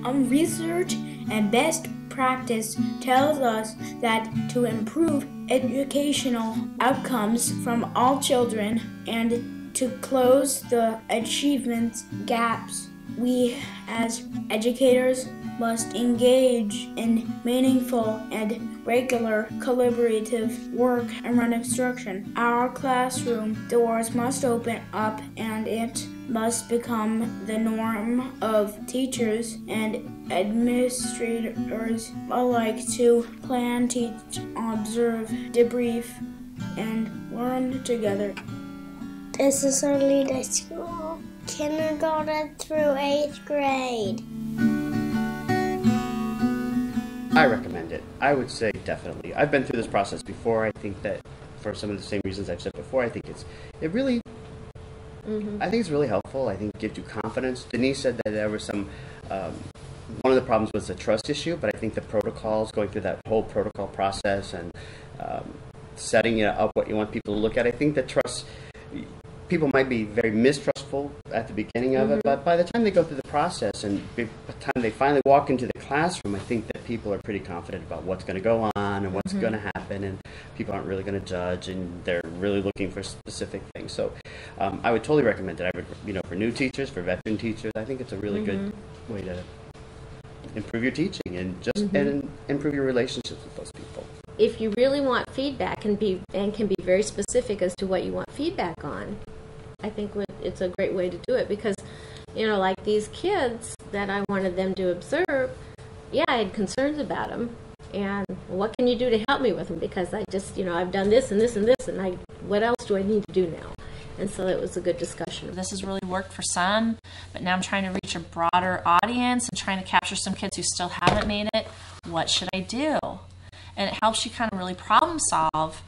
Research and best practice tells us that to improve educational outcomes from all children and to close the achievement gaps, we as educators must engage in meaningful and regular collaborative work around instruction. Our classroom doors must open up and it must become the norm of teachers and administrators alike to plan, teach, observe, debrief, and learn together. This is Arlene School, kindergarten through 8th grade. I recommend it. I would say definitely. I've been through this process before. I think that for some of the same reasons I've said before, I think it's really helpful. I think it gives you confidence. Denise said that there was some, one of the problems was the trust issue, but I think the protocols, going through that whole protocol process and setting up what you want people to look at, I think that trust, people might be very mistrustful at the beginning of it, but by the time they go through the process and by the time they finally walk into the classroom, I think that people are pretty confident about what's going to go on and what's going to happen, and people aren't really going to judge, and they're really looking for specific things. So I would totally recommend it. I would, for new teachers, for veteran teachers, I think it's a really good way to improve your teaching and just and improve your relationships with those people. If you really want feedback and can be very specific as to what you want feedback on, I think it's a great way to do it, because, like these kids that I wanted them to observe, I had concerns about them, and what can you do to help me with them? Because I just, I've done this and this and this, and what else do I need to do now? And so it was a good discussion. This has really worked for some, but now I'm trying to reach a broader audience and trying to capture some kids who still haven't made it. What should I do? And it helps you kind of really problem solve,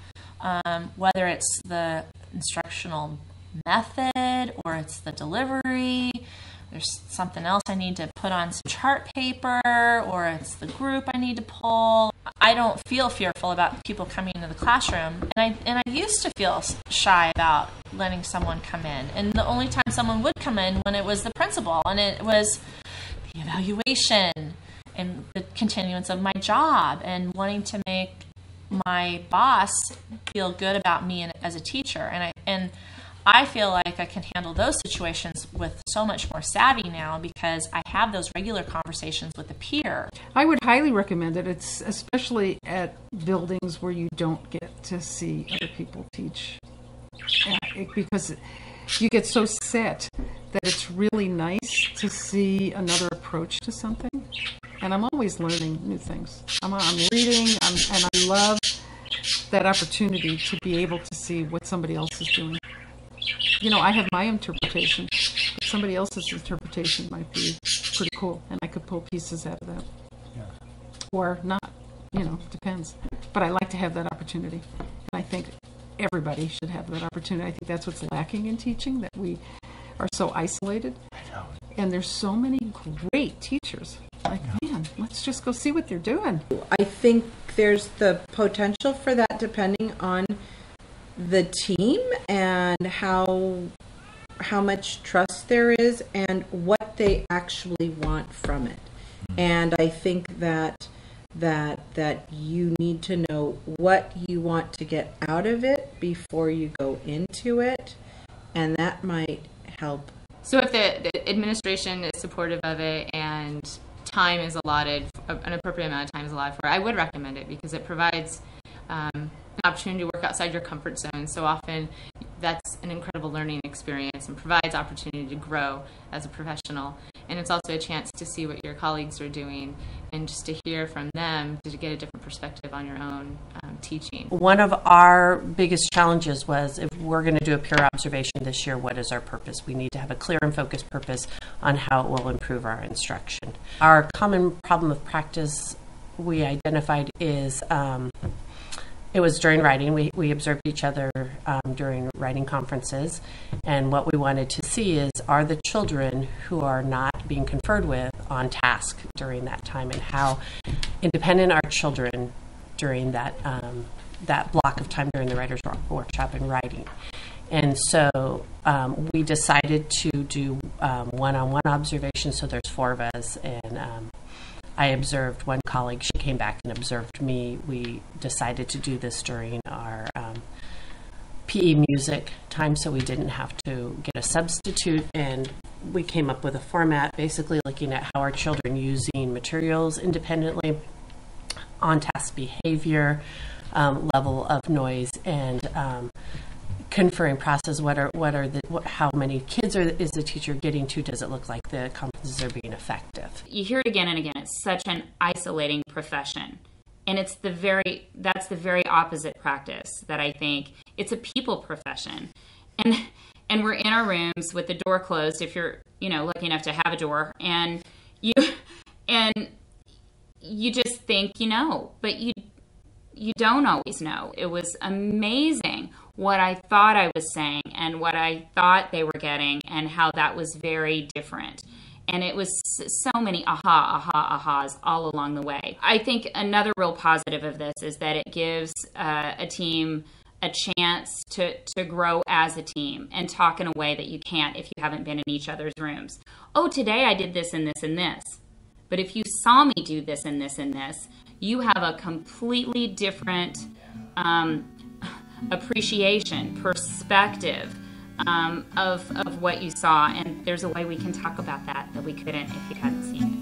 whether it's the instructional method or it's the delivery. There's something else I need to put on some chart paper, or it's the group I need to pull. I don't feel fearful about people coming into the classroom, and I used to feel shy about letting someone come in. And the only time someone would come in when it was the principal, and it was the evaluation and the continuance of my job and wanting to make my boss feel good about me as a teacher. And I feel like I can handle those situations with so much more savvy now because I have those regular conversations with a peer. I would highly recommend it. It's especially at buildings where you don't get to see other people teach, because you get so set that it's really nice to see another approach to something. And I'm always learning new things. I'm reading, and I love that opportunity to be able to see what somebody else is doing. I have my interpretation, but somebody else's interpretation might be pretty cool, and I could pull pieces out of that. Yeah. Or not, depends. But I like to have that opportunity, and I think everybody should have that opportunity. I think that's what's lacking in teaching, that we are so isolated. I know. And there's so many great teachers. Like, man, let's just go see what they're doing. I think there's the potential for that depending on the team and how much trust there is and what they actually want from it. And I think that you need to know what you want to get out of it before you go into it, and that might help. So if the administration is supportive of it and time is allotted, an appropriate amount of time is allotted for it, I would recommend it because it provides an opportunity to work outside your comfort zone. So often that's an incredible learning experience and provides opportunity to grow as a professional. And it's also a chance to see what your colleagues are doing and just to hear from them to get a different perspective on your own teaching. One of our biggest challenges was, if we're going to do a peer observation this year, what is our purpose? We need to have a clear and focused purpose on how it will improve our instruction. Our common problem of practice we identified is it was during writing. We observed each other during writing conferences, and what we wanted to see is, are the children who are not being conferred with on task during that time, and how independent are children during that that block of time during the writer's workshop and writing. And so we decided to do one-on-one observation. So there's 4 of us, and I observed one colleague. She came back and observed me. We decided to do this during our PE music time, so we didn't have to get a substitute. And we came up with a format, basically looking at how our children using materials independently, on-task behavior, level of noise, and conferring process. How many kids is the teacher getting to? Does it look like the conferences are being effective? You hear it again and again. It's such an isolating profession. And that's the very opposite practice that I think. It's a people profession. And we're in our rooms with the door closed, if you're, lucky enough to have a door, and you just think but you don't always know. It was amazing what I thought I was saying and what I thought they were getting, and how that was very different. And it was so many ahas all along the way. I think another real positive of this is that it gives a team a chance to grow as a team and talk in a way that you can't if you haven't been in each other's rooms. Oh, today I did this and this and this. But if you saw me do this and this and this, you have a completely different appreciation, perspective of what you saw. And there's a way we can talk about that we couldn't if you hadn't seen it.